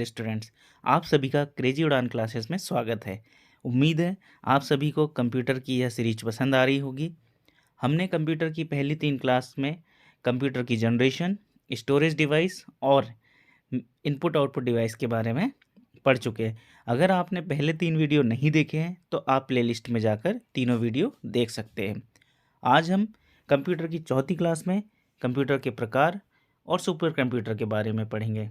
Students, आप सभी का क्रेजी उड़ान क्लासेस में स्वागत है। उम्मीद है आप सभी को कंप्यूटर की यह सीरीज पसंद आ रही होगी। हमने कंप्यूटर की पहली 3 क्लास में कंप्यूटर की जनरेशन, स्टोरेज डिवाइस और इनपुट आउटपुट डिवाइस के बारे में पढ़ चुके हैं। अगर आपने पहले 3 वीडियो नहीं देखे हैं तो आप प्लेलिस्ट में जाकर तीनों वीडियो देख सकते हैं। आज हम कंप्यूटर की चौथी क्लास में कंप्यूटर के प्रकार और सुपर कंप्यूटर के बारे में पढ़ेंगे।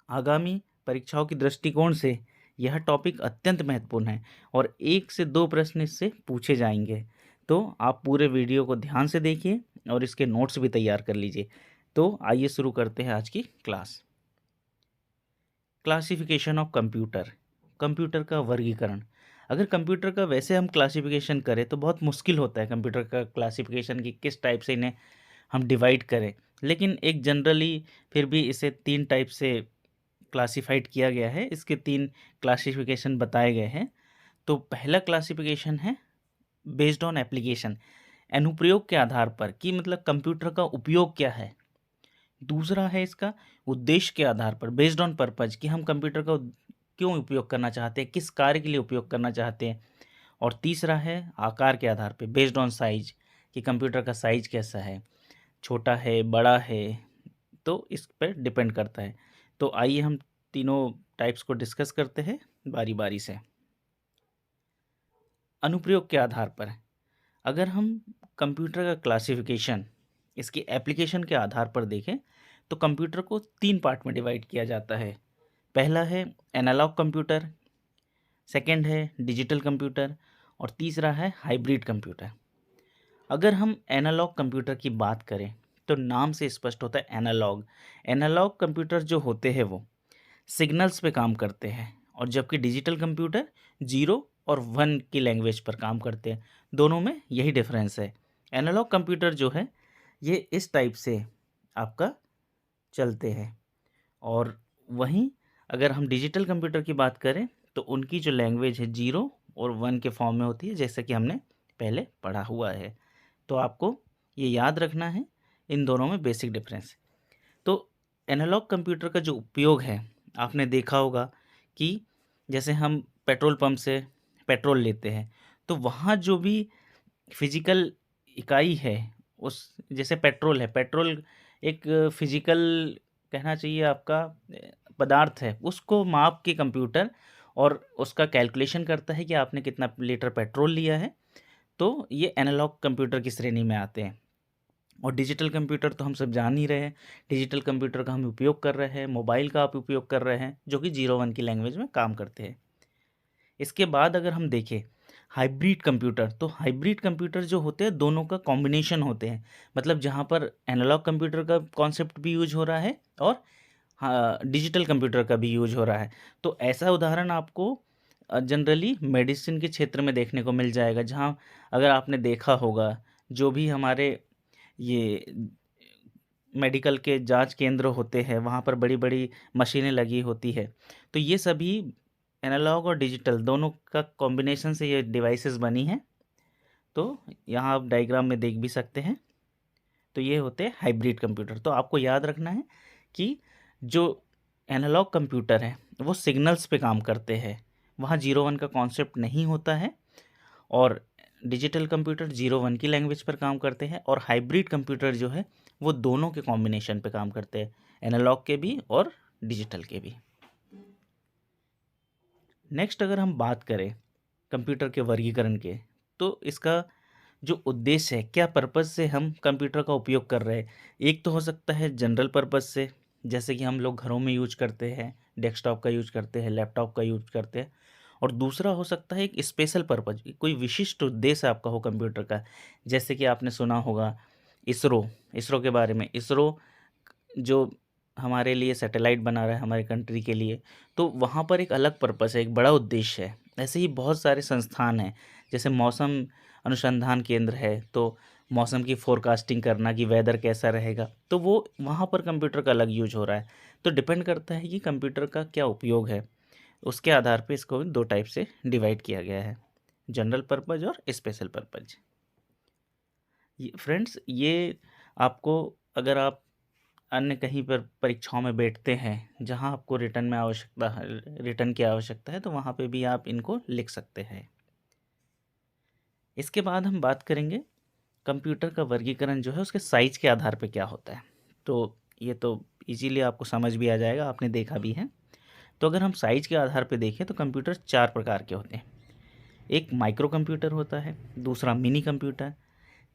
आगामी परीक्षाओं की दृष्टिकोण से यह टॉपिक अत्यंत महत्वपूर्ण है और 1 से 2 प्रश्न इससे पूछे जाएंगे। तो आप पूरे वीडियो को ध्यान से देखिए और इसके नोट्स भी तैयार कर लीजिए। तो आइए शुरू करते हैं आज की class. Classification of computer, computer का वर्गीकरण। अगर कंप्यूटर का वैसे हम क्लासिफिकेशन करें तो बहुत मुश्किल होता है कंप्यूटर का क्लासिफिकेशन की किस टाइप से इन्हें हम डिवाइड करें, लेकिन एक जनरली फिर भी इसे 3 टाइप से क्लासिफाइड किया गया है। इसके 3 क्लासिफिकेशन बताए गए हैं। तो पहला क्लासिफिकेशन है बेस्ड ऑन एप्लीकेशन, अनुप्रयोग के आधार पर कि मतलब कंप्यूटर का उपयोग क्या है। दूसरा है इसका उद्देश्य के आधार पर, बेस्ड ऑन पर्पज, कि हम कंप्यूटर का क्यों उपयोग करना चाहते हैं, किस कार्य के लिए उपयोग करना चाहते हैं। और तीसरा है आकार के आधार पे, बेस्ड ऑन साइज, कि कंप्यूटर का साइज कैसा है, छोटा है, बड़ा है, तो इस पर डिपेंड करता है। तो आइए हम तीनों टाइप्स को डिस्कस करते हैं बारी बारी से। अनुप्रयोग के आधार पर, अगर हम कंप्यूटर का क्लासिफिकेशन इसकी एप्लीकेशन के आधार पर देखें तो कंप्यूटर को 3 पार्ट में डिवाइड किया जाता है। पहला है एनालॉग कंप्यूटर, सेकंड है डिजिटल कंप्यूटर और तीसरा है हाइब्रिड कंप्यूटर। अगर हम एनालॉग कंप्यूटर की बात करें तो नाम से स्पष्ट होता है एनालॉग। एनालॉग कंप्यूटर जो होते हैं वो सिग्नल्स पे काम करते हैं, और जबकि डिजिटल कंप्यूटर 0 और 1 की लैंग्वेज पर काम करते हैं। दोनों में यही डिफरेंस है। एनालॉग कंप्यूटर जो है ये इस टाइप से आपका चलते हैं, और वहीं अगर हम डिजिटल कंप्यूटर की बात करें तो उनकी जो लैंग्वेज है 0 और 1 के फॉर्म में होती है, जैसा कि हमने पहले पढ़ा हुआ है। तो आपको ये याद रखना है इन दोनों में बेसिक डिफरेंस। तो एनालॉग कंप्यूटर का जो उपयोग है, आपने देखा होगा कि जैसे हम पेट्रोल पंप से पेट्रोल लेते हैं तो वहाँ जो भी फिजिकल इकाई है, उस जैसे पेट्रोल है, पेट्रोल एक फिजिकल कहना चाहिए आपका पदार्थ है, उसको माप के कंप्यूटर और उसका कैलकुलेशन करता है कि आपने कितना लीटर पेट्रोल लिया है। तो ये एनालॉग कंप्यूटर की श्रेणी में आते हैं। और डिजिटल कंप्यूटर तो हम सब जान ही रहे हैं। डिजिटल कंप्यूटर का हम उपयोग कर रहे हैं, मोबाइल का आप उपयोग कर रहे हैं, जो कि 0-1 की लैंग्वेज में काम करते हैं। इसके बाद अगर हम देखें हाइब्रिड कंप्यूटर, तो हाइब्रिड कंप्यूटर जो होते हैं दोनों का कॉम्बिनेशन होते हैं। मतलब जहाँ पर एनालॉग कंप्यूटर का कॉन्सेप्ट भी यूज हो रहा है और हाँ, डिजिटल कंप्यूटर का भी यूज हो रहा है। तो ऐसा उदाहरण आपको जनरली मेडिसिन के क्षेत्र में देखने को मिल जाएगा, जहाँ अगर आपने देखा होगा जो भी हमारे ये मेडिकल के जांच केंद्र होते हैं, वहाँ पर बड़ी-बड़ी मशीनें लगी होती है। तो ये सभी एनालॉग और डिजिटल दोनों का कॉम्बिनेशन से ये डिवाइसेस बनी हैं। तो यहाँ आप डायग्राम में देख भी सकते हैं। तो ये होते हैं हाइब्रिड कंप्यूटर। तो आपको याद रखना है कि जो एनालॉग कंप्यूटर है वो सिग्नल्स पे काम करते हैं, वहाँ 0-1 का कॉन्सेप्ट नहीं होता है। और डिजिटल कंप्यूटर 0-1 की लैंग्वेज पर काम करते हैं, और हाइब्रिड कंप्यूटर जो है वो दोनों के कॉम्बिनेशन पे काम करते हैं, एनालॉग के भी और डिजिटल के भी। नेक्स्ट अगर हम बात करें कंप्यूटर के वर्गीकरण के, तो इसका जो उद्देश्य है, क्या पर्पज़ से हम कंप्यूटर का उपयोग कर रहे हैं। एक तो हो सकता है जनरल पर्पज़ से, जैसे कि हम लोग घरों में यूज करते हैं, डेस्कटॉप का यूज करते हैं, लैपटॉप का यूज करते हैं। और दूसरा हो सकता है एक स्पेशल पर्पज़, कोई विशिष्ट उद्देश्य आपका हो कंप्यूटर का। जैसे कि आपने सुना होगा इसरो, इसरो के बारे में। इसरो जो हमारे लिए सैटेलाइट बना रहा है हमारे कंट्री के लिए, तो वहाँ पर एक अलग पर्पस है, एक बड़ा उद्देश्य है। ऐसे ही बहुत सारे संस्थान हैं, जैसे मौसम अनुसंधान केंद्र है, तो मौसम की फोरकास्टिंग करना कि वेदर कैसा रहेगा, तो वो वहाँ पर कंप्यूटर का अलग यूज हो रहा है। तो डिपेंड करता है कि कंप्यूटर का क्या उपयोग है, उसके आधार पे इसको 2 टाइप से डिवाइड किया गया है, जनरल पर्पज और स्पेशल पर्पज। ये फ्रेंड्स, ये आपको, अगर आप अन्य कहीं पर परीक्षाओं में बैठते हैं, जहाँ आपको रिटर्न की आवश्यकता है, तो वहाँ पे भी आप इनको लिख सकते हैं। इसके बाद हम बात करेंगे कंप्यूटर का वर्गीकरण जो है उसके साइज़ के आधार पे क्या होता है। तो ये तो इजीली आपको समझ भी आ जाएगा, आपने देखा भी है। तो अगर हम साइज़ के आधार पे देखें तो कंप्यूटर 4 प्रकार के होते हैं। एक माइक्रो कंप्यूटर होता है, दूसरा मिनी कंप्यूटर,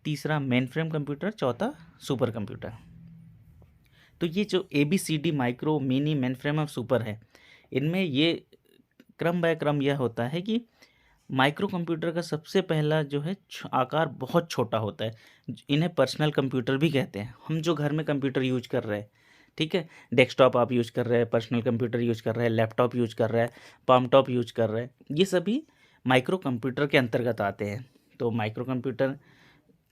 तीसरा मेनफ्रेम कंप्यूटर, चौथा सुपर कंप्यूटर। तो ये जो ABCD माइक्रो, मिनी, मेनफ्रेम और सुपर है, इनमें ये क्रम बाय क्रम यह होता है कि माइक्रो कंप्यूटर का सबसे पहला जो है आकार बहुत छोटा होता है। इन्हें पर्सनल कंप्यूटर भी कहते हैं। हम जो घर में कंप्यूटर यूज कर रहे हैं, ठीक है, डेस्कटॉप आप यूज कर रहे हैं, पर्सनल कंप्यूटर यूज कर रहे हैं, लैपटॉप यूज कर रहे हैं, पाम टॉप यूज कर रहे हैं, ये सभी माइक्रो कंप्यूटर के अंतर्गत आते हैं। तो माइक्रो कंप्यूटर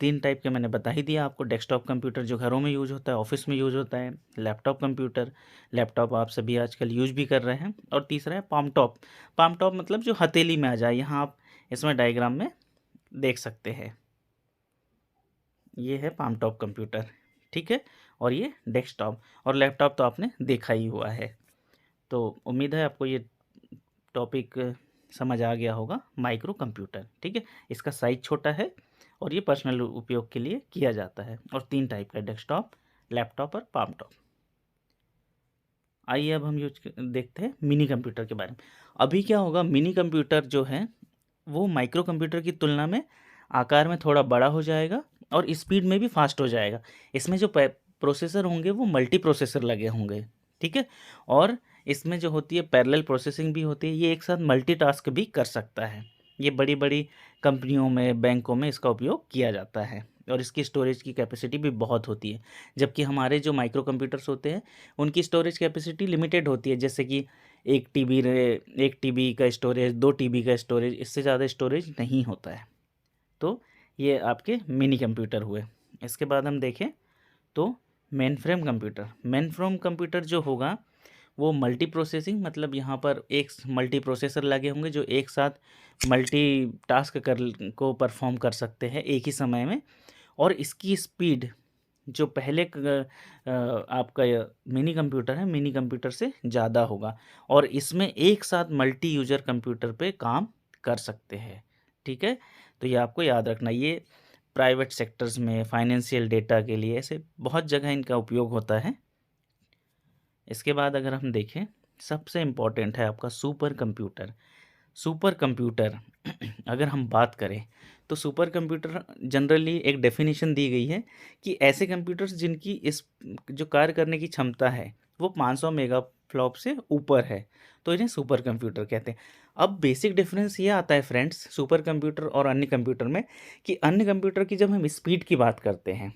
3 टाइप के मैंने बता ही दिया आपको। डेस्कटॉप कंप्यूटर जो घरों में यूज़ होता है, ऑफ़िस में यूज़ होता है। लैपटॉप कंप्यूटर, लैपटॉप आप सभी आजकल यूज़ भी कर रहे हैं। और तीसरा है पाम टॉप। पाम टॉप मतलब जो हथेली में आ जाए, यहाँ आप इसमें डायग्राम में देख सकते हैं। ये है पाम टॉप कंप्यूटर, ठीक है। और ये डेस्कटॉप और लैपटॉप तो आपने देखा ही हुआ है। तो उम्मीद है आपको ये टॉपिक समझ आ गया होगा। माइक्रो कंप्यूटर, ठीक है, इसका साइज छोटा है और ये पर्सनल उपयोग के लिए किया जाता है। और 3 टाइप का, डेस्कटॉप, लैपटॉप और पाम टॉप। आइए अब हम देखते हैं मिनी कंप्यूटर के बारे में। अभी क्या होगा, मिनी कंप्यूटर जो है वो माइक्रो कंप्यूटर की तुलना में आकार में थोड़ा बड़ा हो जाएगा और स्पीड में भी फास्ट हो जाएगा। इसमें जो प्रोसेसर होंगे वो मल्टी प्रोसेसर लगे होंगे, ठीक है। और इसमें जो होती है पैरेलल प्रोसेसिंग भी होती है, ये एक साथ मल्टीटास्क भी कर सकता है। ये बड़ी बड़ी कंपनियों में, बैंकों में इसका उपयोग किया जाता है और इसकी स्टोरेज की कैपेसिटी भी बहुत होती है। जबकि हमारे जो माइक्रो कंप्यूटर्स होते हैं उनकी स्टोरेज कैपेसिटी लिमिटेड होती है, जैसे कि 1 TB का स्टोरेज, 2 TB का स्टोरेज, इससे ज़्यादा स्टोरेज नहीं होता है। तो ये आपके मिनी कंप्यूटर हुए। इसके बाद हम देखें तो मेन फ्रेम कंप्यूटर जो होगा वो मल्टी प्रोसेसिंग, मतलब यहाँ पर एक मल्टी प्रोसेसर लगे होंगे जो एक साथ मल्टी टास्क को परफॉर्म कर सकते हैं एक ही समय में। और इसकी स्पीड जो पहले आपका मिनी कंप्यूटर है, मिनी कंप्यूटर से ज़्यादा होगा और इसमें एक साथ मल्टी यूज़र कंप्यूटर पे काम कर सकते हैं, ठीक है। तो ये आपको याद रखना, ये प्राइवेट सेक्टर्स में, फाइनेंशियल डेटा के लिए, ऐसे बहुत जगह इनका उपयोग होता है। इसके बाद अगर हम देखें, सबसे इम्पोर्टेंट है आपका सुपर कंप्यूटर। सुपर कंप्यूटर अगर हम बात करें तो सुपर कंप्यूटर जनरली एक डेफिनेशन दी गई है कि ऐसे कंप्यूटर्स जिनकी इस जो कार्य करने की क्षमता है वो 500 मेगा फ्लॉप से ऊपर है, तो इन्हें सुपर कंप्यूटर कहते हैं। अब बेसिक डिफरेंस ये आता है फ्रेंड्स सुपर कंप्यूटर और अन्य कंप्यूटर में, कि अन्य कंप्यूटर की जब हम स्पीड की बात करते हैं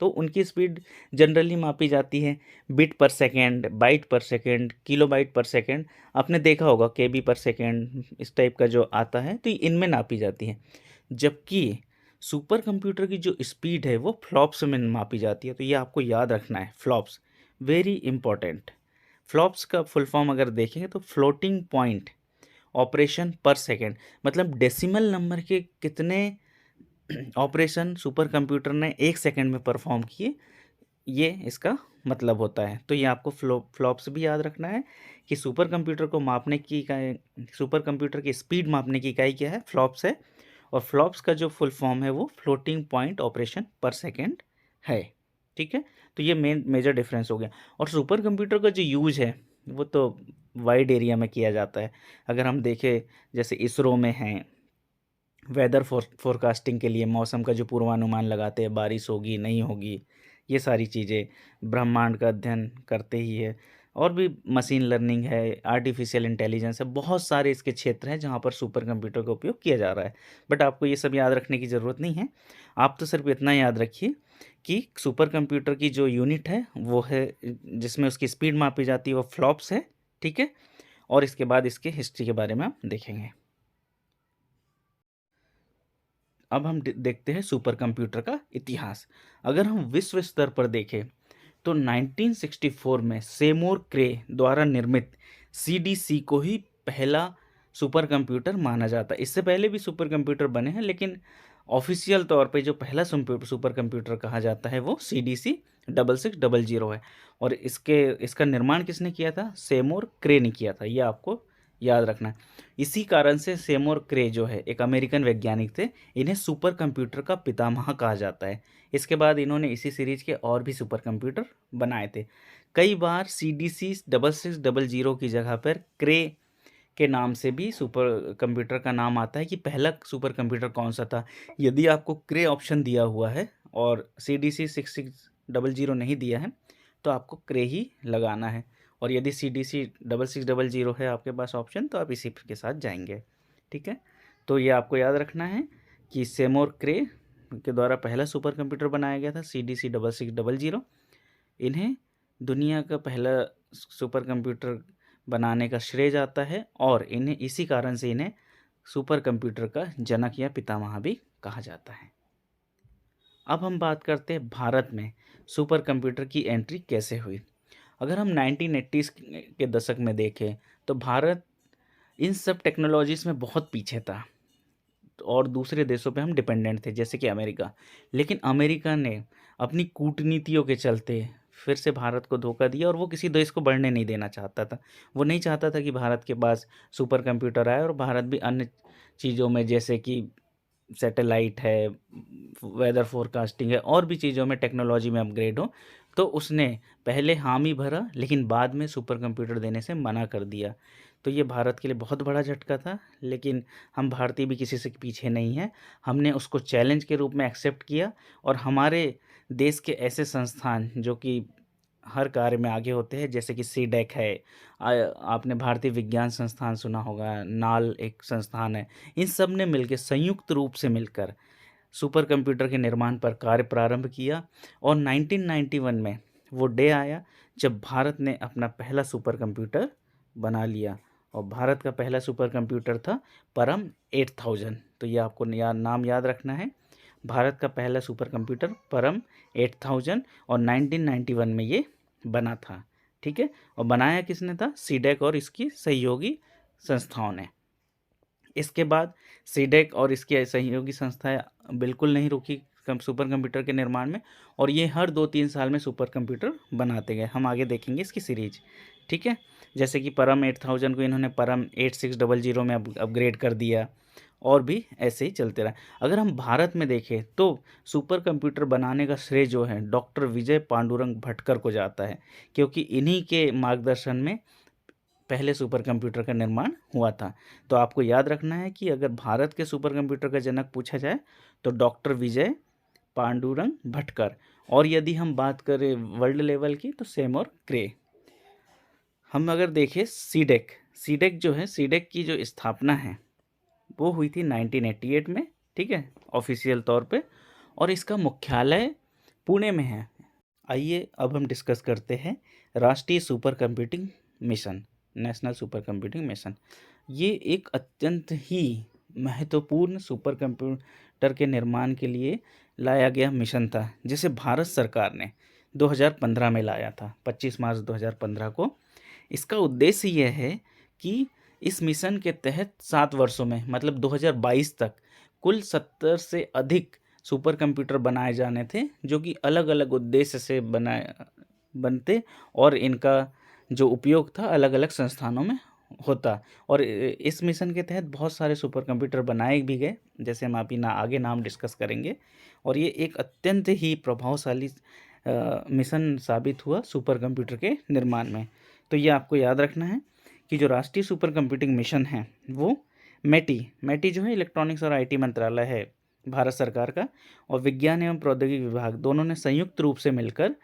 तो उनकी स्पीड जनरली मापी जाती है बिट पर सेकेंड, बाइट पर सेकेंड, किलोबाइट पर सेकेंड। आपने देखा होगा केबी पर सेकेंड, इस टाइप का जो आता है तो इनमें नापी जाती है। जबकि सुपर कंप्यूटर की जो स्पीड है वो फ्लॉप्स में मापी जाती है। तो ये आपको याद रखना है, फ्लॉप्स वेरी इंपॉर्टेंट। फ्लॉप्स का फुल फॉर्म अगर देखेंगे तो floating point operation per second, मतलब डेसिमल नंबर के कितने ऑपरेशन सुपर कंप्यूटर ने 1 सेकंड में परफॉर्म किए, ये इसका मतलब होता है। तो ये आपको फ्लॉप्स भी याद रखना है कि सुपर कंप्यूटर को मापने की इकाई, सुपर कंप्यूटर की स्पीड मापने की इकाई क्या है, फ्लॉप्स है। और फ्लॉप्स का जो फुल फॉर्म है वो floating point operation per second है, ठीक है। तो ये मेजर डिफरेंस हो गया। और सुपर कंप्यूटर का जो यूज है वो तो वाइड एरिया में किया जाता है। अगर हम देखें जैसे इसरो में है, वेदर फोरकास्टिंग के लिए मौसम का जो पूर्वानुमान लगाते हैं, बारिश होगी नहीं होगी, ये सारी चीज़ें, ब्रह्मांड का अध्ययन करते ही है। और भी मशीन लर्निंग है, आर्टिफिशियल इंटेलिजेंस है, बहुत सारे इसके क्षेत्र हैं जहाँ पर सुपर कंप्यूटर का उपयोग किया जा रहा है। बट आपको ये सब याद रखने की ज़रूरत नहीं है। आप तो सिर्फ इतना याद रखिए कि सुपर कंप्यूटर की जो यूनिट है वो है, जिसमें उसकी स्पीड मापी जाती है, वो फ्लॉप्स है, ठीक है। और इसके बाद इसके हिस्ट्री के बारे में हम देखेंगे। अब हम देखते हैं सुपर कंप्यूटर का इतिहास। अगर हम विश्व स्तर पर देखें तो 1964 में सेमोर क्रे द्वारा निर्मित CDC को ही पहला सुपर कंप्यूटर माना जाता है। इससे पहले भी सुपर कंप्यूटर बने हैं, लेकिन ऑफिशियल तौर पे जो पहला सुपर कंप्यूटर कहा जाता है वो CDC 6600 है। और इसका निर्माण किसने किया था? सेमोर क्रे ने किया था, ये आपको याद रखना है। इसी कारण से सेमोर क्रे जो है एक अमेरिकन वैज्ञानिक थे, इन्हें सुपर कंप्यूटर का पितामह कहा जाता है। इसके बाद इन्होंने इसी सीरीज के और भी सुपर कंप्यूटर बनाए थे। कई बार CDC 6600 की जगह पर क्रे के नाम से भी सुपर कंप्यूटर का नाम आता है कि पहला सुपर कंप्यूटर कौन सा था। यदि आपको क्रे ऑप्शन दिया हुआ है और CDC 6600 नहीं दिया है तो आपको क्रे ही लगाना है, और यदि CDC 6600 है आपके पास ऑप्शन तो आप इसी के साथ जाएंगे। ठीक है, तो ये आपको याद रखना है कि सेमोर क्रे के द्वारा पहला सुपर कंप्यूटर बनाया गया था CDC 6600। इन्हें दुनिया का पहला सुपर कंप्यूटर बनाने का श्रेय जाता है, और इन्हें इसी कारण से इन्हें सुपर कंप्यूटर का जनक या पितामह भी कहा जाता है। अब हम बात करते हैं भारत में सुपर कंप्यूटर की एंट्री कैसे हुई। अगर हम 1980s के दशक में देखें तो भारत इन सब टेक्नोलॉजीज़ में बहुत पीछे था और दूसरे देशों पे हम डिपेंडेंट थे जैसे कि अमेरिका। लेकिन अमेरिका ने अपनी कूटनीतियों के चलते फिर से भारत को धोखा दिया, और वो किसी देश को बढ़ने नहीं देना चाहता था। वो नहीं चाहता था कि भारत के पास सुपर कंप्यूटर आए और भारत भी अन्य चीज़ों में जैसे कि सैटेलाइट है, वेदर फोरकास्टिंग है, और भी चीज़ों में टेक्नोलॉजी में अपग्रेड हो। तो उसने पहले हामी भरा लेकिन बाद में सुपर कंप्यूटर देने से मना कर दिया। तो ये भारत के लिए बहुत बड़ा झटका था, लेकिन हम भारतीय भी किसी से पीछे नहीं हैं। हमने उसको चैलेंज के रूप में एक्सेप्ट किया, और हमारे देश के ऐसे संस्थान जो कि हर कार्य में आगे होते हैं जैसे कि सीडेक है, आपने भारतीय विज्ञान संस्थान सुना होगा, नाल एक संस्थान है, इन सब ने मिलकर संयुक्त रूप से मिलकर सुपर कंप्यूटर के निर्माण पर कार्य प्रारंभ किया। और 1991 में वो डे आया जब भारत ने अपना पहला सुपर कंप्यूटर बना लिया, और भारत का पहला सुपर कंप्यूटर था परम 8000। तो ये आपको नाम याद रखना है, भारत का पहला सुपर कंप्यूटर परम 8000, और 1991 में ये बना था। ठीक है, और बनाया किसने था? सीडेक और इसकी सहयोगी संस्थाओं ने। इसके बाद सीडेक और इसकी सहयोगी संस्थाएं बिल्कुल नहीं रुकी सुपर कंप्यूटर के निर्माण में, और ये हर 2-3 साल में सुपर कंप्यूटर बनाते गए। हम आगे देखेंगे इसकी सीरीज। ठीक है, जैसे कि परम 8000 को इन्होंने परम 8600 में अपग्रेड कर दिया, और भी ऐसे ही चलते रहा। अगर हम भारत में देखें तो सुपर कंप्यूटर बनाने का श्रेय जो है डॉक्टर विजय पांडुरंग भटकर को जाता है, क्योंकि इन्हीं के मार्गदर्शन में पहले सुपर कंप्यूटर का निर्माण हुआ था। तो आपको याद रखना है कि अगर भारत के सुपर कंप्यूटर का जनक पूछा जाए तो डॉक्टर विजय पांडुरंग भटकर, और यदि हम बात करें वर्ल्ड लेवल की तो सेमोर क्रे। हम अगर देखें सीडेक जो है, सीडेक की जो स्थापना है वो हुई थी 1988 में। ठीक है, ऑफिशियल तौर पे, और इसका मुख्यालय पुणे में है। आइए अब हम डिस्कस करते हैं राष्ट्रीय super computing mission, national super computing mission. ये एक अत्यंत ही महत्वपूर्ण सुपर कंप्यूटर के निर्माण के लिए लाया गया मिशन था, जिसे भारत सरकार ने 2015 में लाया था, 25 मार्च 2015 को। इसका उद्देश्य यह है कि इस मिशन के तहत 7 वर्षों में मतलब 2022 तक कुल 70 से अधिक सुपर कंप्यूटर बनाए जाने थे, जो कि अलग अलग उद्देश्य से बनते, और इनका जो उपयोग था अलग अलग संस्थानों में होता। और इस मिशन के तहत बहुत सारे सुपर कंप्यूटर बनाए भी गए, जैसे हम आप आगे नाम डिस्कस करेंगे। और ये एक अत्यंत ही प्रभावशाली मिशन साबित हुआ सुपर कंप्यूटर के निर्माण में। तो ये आपको याद रखना है कि जो राष्ट्रीय सुपर कंप्यूटिंग मिशन है वो मैटी जो है इलेक्ट्रॉनिक्स और IT मंत्रालय है भारत सरकार का, और विज्ञान एवं प्रौद्योगिकी विभाग दोनों ने संयुक्त रूप से मिलकर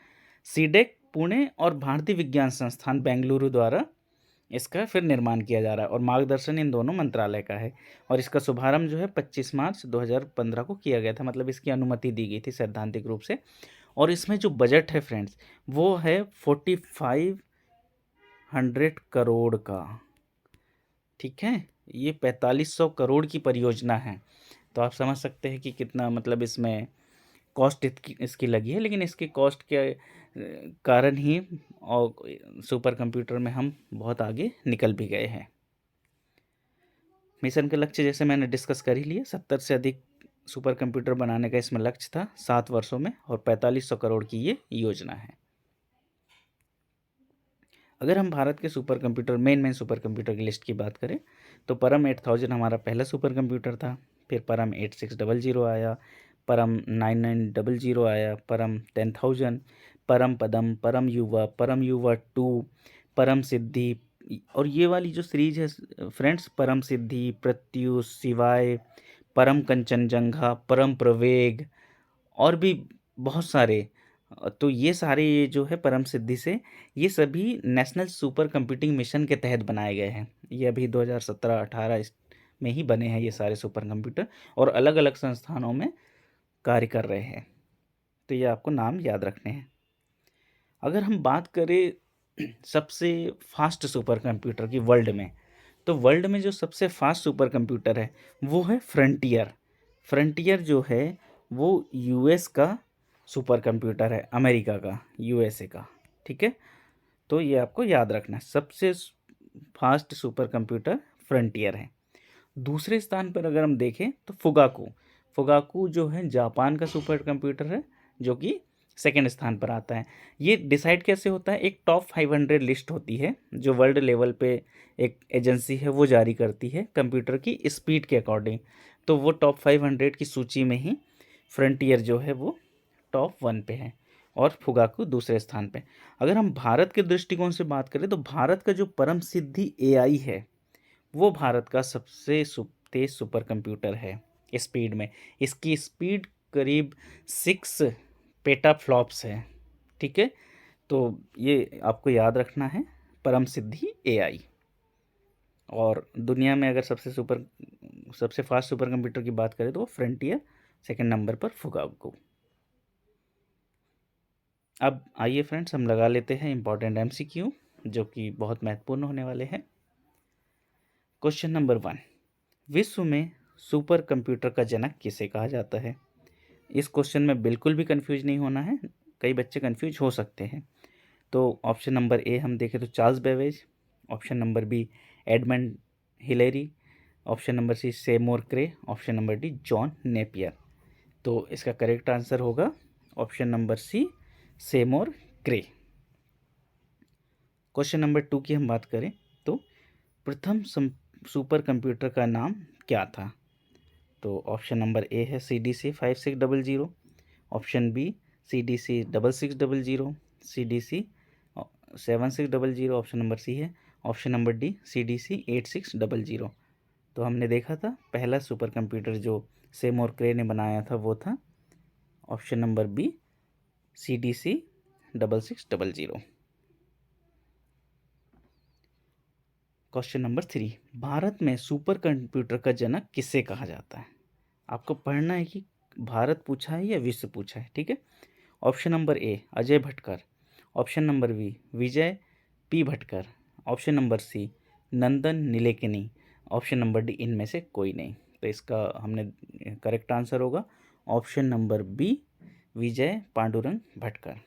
सीडेक पुणे और भारतीय विज्ञान संस्थान बेंगलुरु द्वारा इसका फिर निर्माण किया जा रहा है, और मार्गदर्शन इन दोनों मंत्रालय का है। और इसका शुभारंभ जो है 25 मार्च 2015 को किया गया था, मतलब इसकी अनुमति दी गई थी सैद्धांतिक रूप से। और इसमें जो बजट है फ्रेंड्स वो है 4500 करोड़ का। ठीक है, ये 4500 करोड़ की परियोजना है। तो आप समझ सकते हैं कि कितना मतलब इसमें कॉस्ट इसकी लगी है, लेकिन इसके कॉस्ट के कारण ही और सुपर कंप्यूटर में हम बहुत आगे निकल भी गए हैं। मिशन के लक्ष्य जैसे मैंने डिस्कस कर ही लिए, 70 से अधिक सुपर कंप्यूटर बनाने का इसमें लक्ष्य था 7 वर्षों में, और 4500 करोड़ की ये योजना है। अगर हम भारत के super computer main super computer की लिस्ट की बात करें तो परम 8000 हमारा पहला सुपर कंप्यूटर था। फिर परम 8600 आया, परम 9900 आया, परम 10000, परम पदम, परम युवा 2, परम सिद्धि। और ये वाली जो सीरीज है फ्रेंड्स, परम सिद्धि, प्रत्युष, शिवाय, परम कंचनजंघा, परम प्रवेग, और भी बहुत सारे। तो ये सारे ये जो है परम सिद्धि से, ये सभी नेशनल सुपर कंप्यूटिंग मिशन के तहत बनाए गए हैं। ये अभी 2017-18 में ही बने हैं ये सारे सुपर कंप्यूटर, और अलग अलग संस्थानों में कार्य कर रहे हैं। तो ये आपको नाम याद रखने हैं। अगर हम बात करें सबसे फास्ट सुपर कंप्यूटर की वर्ल्ड में, तो वर्ल्ड में जो सबसे फास्ट सुपर कंप्यूटर है वो है फ्रंटियर। फ्रंटियर जो है वो यूएस का सुपर कंप्यूटर है, अमेरिका का, यूएसए का। ठीक है, तो ये आपको याद रखना है, सबसे फास्ट सुपर कंप्यूटर फ्रंटियर है। दूसरे स्थान पर अगर हम देखें तो फुगाकू। फुगाकू जो है जापान का सुपर कंप्यूटर है, जो कि सेकेंड स्थान पर आता है। ये डिसाइड कैसे होता है, एक टॉप 500 लिस्ट होती है जो वर्ल्ड लेवल पे एक एजेंसी है वो जारी करती है कंप्यूटर की स्पीड के अकॉर्डिंग। तो वो टॉप 500 की सूची में ही फ्रंटियर जो है वो टॉप 1 पे है, और फुगाकू दूसरे स्थान पे। अगर हम भारत के दृष्टिकोण से बात करें तो भारत का जो परम सिद्धि एआई है वो भारत का सबसे तेज सुपर कंप्यूटर है स्पीड में। इसकी स्पीड करीब 6 पेटाफ्लॉप्स है। ठीक है, तो ये आपको याद रखना है, परम सिद्धि एआई। और दुनिया में अगर सबसे फास्ट सुपर कंप्यूटर की बात करें तो वो फ्रंटियर, सेकंड नंबर पर फुगाकू। अब आइए फ्रेंड्स, हम लगा लेते हैं इंपॉर्टेंट एमसीक्यू जो कि बहुत महत्वपूर्ण होने वाले हैं। क्वेश्चन नंबर 1, विश्व में सुपर कंप्यूटर का जनक किसे कहा जाता है? इस क्वेश्चन में बिल्कुल भी कंफ्यूज नहीं होना है, कई बच्चे कंफ्यूज हो सकते हैं। तो ऑप्शन नंबर ए हम देखें तो Charles Babbage, option number B Edmund Hillary, option number C Seymour Cray, option number D John Napier. तो इसका करेक्ट आंसर होगा option number C Seymour Cray. Question number 2 की हम बात करें तो प्रथम सुपर कंप्यूटर का नाम क्या था? तो ऑप्शन नंबर ए है CDC 5600, option B CDC 6600, CDC 7600, option number C है ऑप्शन नंबर डी CDC 8600। तो हमने देखा था पहला सुपर कंप्यूटर जो सेमोर क्रे ने बनाया था वो था option number B CDC 6600। Question number 3, Bharat में सुपर कंप्यूटर का जनक किसे कहा जाता है? आपको पढ़ना है कि भारत पूछा है या विश्व पूछा है। ठीक है, option number A Ajay Bhatkar, option number B Vijay P Bhatkar, option number C Nandan Nilekani, option number D इनमें से कोई नहीं। तो इसका हमने करेक्ट आंसर होगा option number B Vijay Pandurang Bhatkar.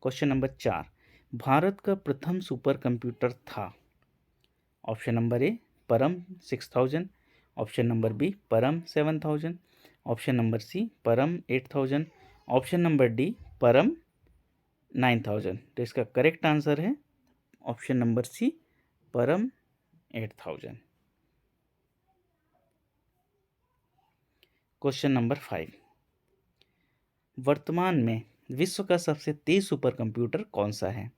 Question number 4, Bharat का प्रथम सुपर कंप्यूटर था? Option number A Param 6000, option number B परम 7000, ऑप्शन नंबर सी परम 8000, ऑप्शन नंबर डी परम 9000। तो इसका करेक्ट आंसर है ऑप्शन नंबर सी परम 8000। क्वेश्चन नंबर 5, वर्तमान में विश्व का सबसे तेज सुपर कंप्यूटर कौन सा है?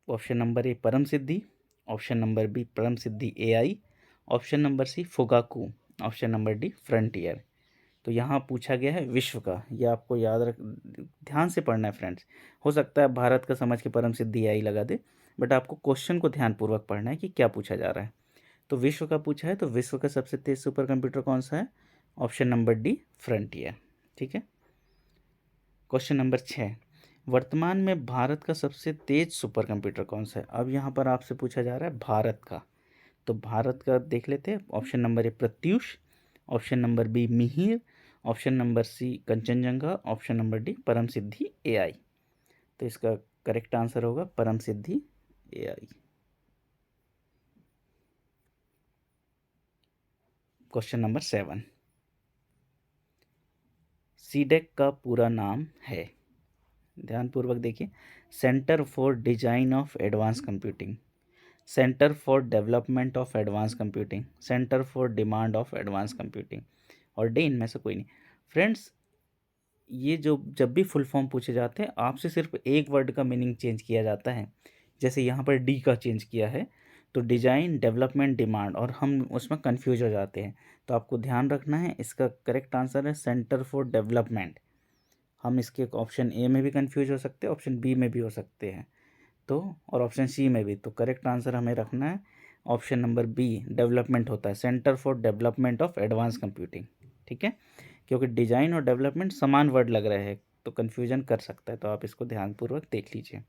ऑप्शन नंबर ए परम सिद्धि, option number B Param Siddhi AI, option number C Fugaku, option number D Frontier. तो यहाँ पूछा गया है विश्व का, ये आपको याद रख, ध्यान से पढ़ना है फ्रेंड्स। हो सकता है भारत का समझ के परम सिद्धि एआई लगा दे, बट आपको क्वेश्चन को ध्यानपूर्वक पढ़ना है कि क्या पूछा जा रहा है। तो विश्व का पूछा है, तो विश्व का सबसे तेज सुपर कंप्यूटर कौन सा है? Option number D frontier. ठीक है, क्वेश्चन नंबर 6, वर्तमान में भारत का सबसे तेज सुपर कंप्यूटर कौन सा है? अब यहाँ पर आपसे पूछा जा रहा है भारत का, तो भारत का देख लेते हैं। Option number A Pratyush, option number B Mihir, option number C Kanchenjunga, option number D Param Siddhi AI. तो इसका करेक्ट आंसर होगा Param Siddhi AI. Question number 7, CDAC का पूरा नाम है, ध्यानपूर्वक देखिए, centre for design of advance computing, centre for development of advance computing, centre for demand of advance computing, और डी इनमें से कोई नहीं। फ्रेंड्स, ये जो जब भी फुल फॉर्म पूछे जाते हैं आपसे सिर्फ एक वर्ड का मीनिंग चेंज किया जाता है, जैसे यहाँ पर डी का चेंज किया है, तो डिजाइन, डेवलपमेंट, डिमांड, और हम उसमें कंफ्यूज हो जाते हैं। तो आपको ध्यान रखना है, इसका करेक्ट आंसर है सेंटर फॉर डेवलपमेंट। हम इसके ऑप्शन ए में भी कंफ्यूज हो सकते हैं, ऑप्शन बी में भी हो सकते हैं, तो और ऑप्शन सी में भी। तो करेक्ट आंसर हमें रखना है ऑप्शन नंबर बी, डेवलपमेंट होता है, centre for development of advance computing. ठीक है, क्योंकि डिजाइन और डेवलपमेंट समान वर्ड लग रहे हैं तो कन्फ्यूजन कर सकता है, तो आप इसको ध्यानपूर्वक देख लीजिए।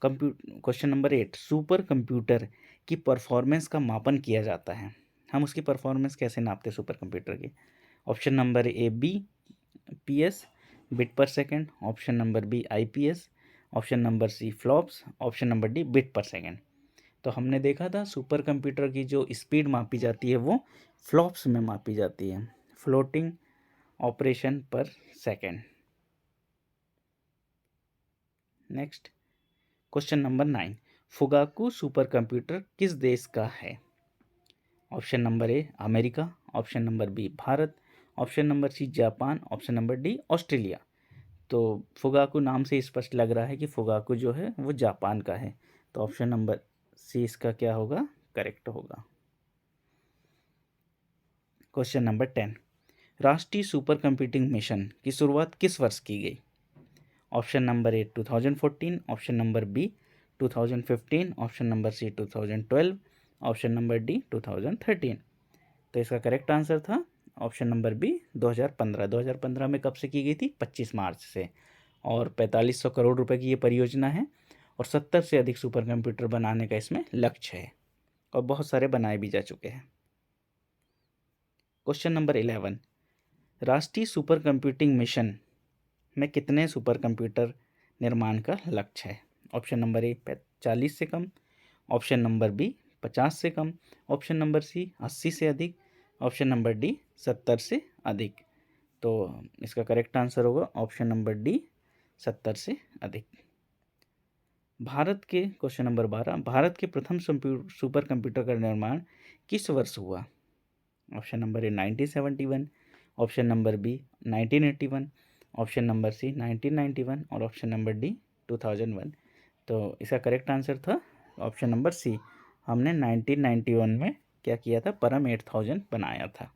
क्वेश्चन नंबर 8, सुपर कंप्यूटर की परफॉर्मेंस का मापन किया जाता है, हम उसकी परफॉर्मेंस कैसे नापते हैं सुपर कंप्यूटर की? Option number A B P S, bit per second, option number B I P S, option number C flops, option number D bit per second. तो हमने देखा था सुपर कंप्यूटर की जो स्पीड मापी जाती है वो फ्लॉप्स में मापी जाती है, floating operation per second. Next, question number 9, Fugaku super computer किस देश का है? Option number A America, option number B Bharat, option number C Japan, option number D Australia. तो फुगाकू नाम से स्पष्ट लग रहा है कि फुगाकू जो है वो जापान का है, तो ऑप्शन नंबर सी इसका क्या होगा, करेक्ट होगा। क्वेश्चन नंबर 10, राष्ट्रीय सुपर कंप्यूटिंग मिशन की शुरुआत किस वर्ष की गई? Option number A 2014, option number B 2015, option number C 2012, option number D 2013। तो इसका करेक्ट आंसर था ऑप्शन नंबर बी 2015। 2015 में कब से की गई थी? 25 मार्च से, और 4500 करोड़ रुपए की ये परियोजना है, और 70 से अधिक सुपर कंप्यूटर बनाने का इसमें लक्ष्य है, और बहुत सारे बनाए भी जा चुके हैं। क्वेश्चन नंबर 11, राष्ट्रीय सुपर कंप्यूटिंग मिशन में कितने सुपर कंप्यूटर निर्माण का लक्ष्य है? ऑप्शन नंबर ए 40 से कम, ऑप्शन नंबर बी 50 से कम, ऑप्शन नंबर सी 80 से अधिक, ऑप्शन नंबर डी 70 से अधिक। तो इसका करेक्ट आंसर होगा ऑप्शन नंबर डी 70 से अधिक। भारत के क्वेश्चन नंबर 12, भारत के प्रथम सुपर कंप्यूटर का निर्माण किस वर्ष हुआ? Option number A 1971, option number B 1981, option number C 1991, और ऑप्शन नंबर डी 2001। तो इसका करेक्ट आंसर था ऑप्शन नंबर सी, हमने 1991 में क्या किया था, परम 8000 बनाया था।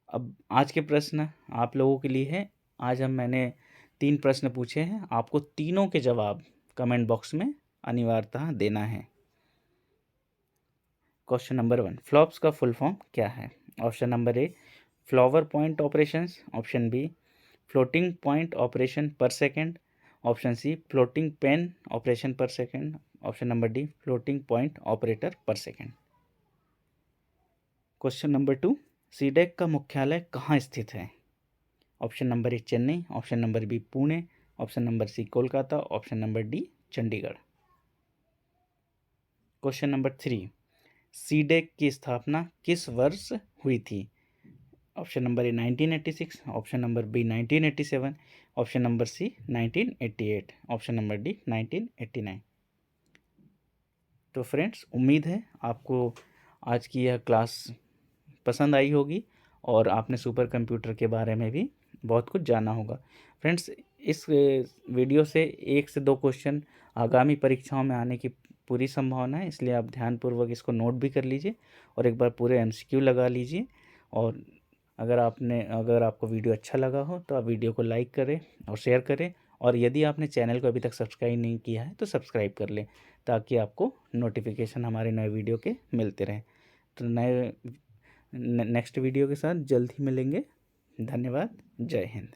अब आज के प्रश्न आप लोगों के लिए है। आज मैंने 3 प्रश्न पूछे हैं, आपको तीनों के जवाब कमेंट बॉक्स में अनिवार्यतः देना है। क्वेश्चन नंबर 1, फ्लॉप्स का फुल फॉर्म क्या है? Option number A flower point operations, option B floating point operation per second, option C floating pen operation per second, option number D floating point operator per second. Question number 2, CDAC का मुख्यालय कहाँ स्थित है? Option number A Chennai, option number B Pune, option number C Kolkata, option number D Chandigarh. Question number 3, CDAC की स्थापना किस वर्ष हुई थी? Option number A 1986, option number B 1987, option number C 1988, option number D 1989। तो फ्रेंड्स, उम्मीद है आपको आज की यह क्लास पसंद आई होगी और आपने सुपर कंप्यूटर के बारे में भी बहुत कुछ जाना होगा। फ्रेंड्स, इस वीडियो से 1 से 2 क्वेश्चन आगामी परीक्षाओं में आने की पूरी संभावना है, इसलिए आप ध्यानपूर्वक इसको नोट भी कर लीजिए और एक बार पूरे MCQ लगा लीजिए। और अगर आपको वीडियो अच्छा लगा हो तो आप वीडियो को लाइक करें और शेयर करें, और यदि आपने चैनल को अभी तक सब्सक्राइब नहीं किया है तो सब्सक्राइब कर लें, ताकि आपको नोटिफिकेशन हमारे नए वीडियो के मिलते रहें। तो नेक्स्ट वीडियो के साथ जल्द ही मिलेंगे। धन्यवाद। जय हिंद।